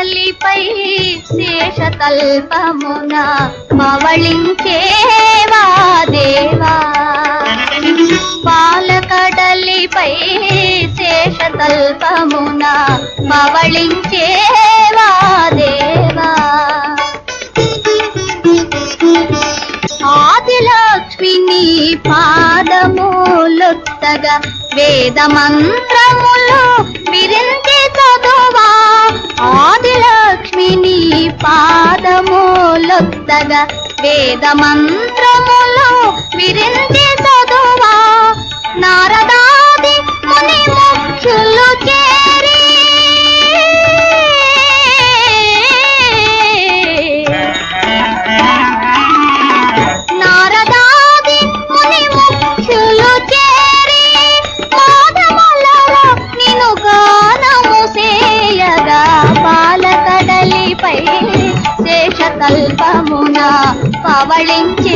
పాలకడలిపై శేషతల్పమున పవళించేవా దేవా. పాలకడలిపై శేషతల్పమున పవళించేవా దేవా. ఆదిలక్ష్మిని పాదములొత్తగా వేద మంత్రములు విరించి చదువా. ఆదిలక్ష్మిని పాదములొత్తగా వేద మంత్రములు విరించి చదువా. నారదాది ముని ముఖ్యులు చేరి శేషతల్పమున పవళించి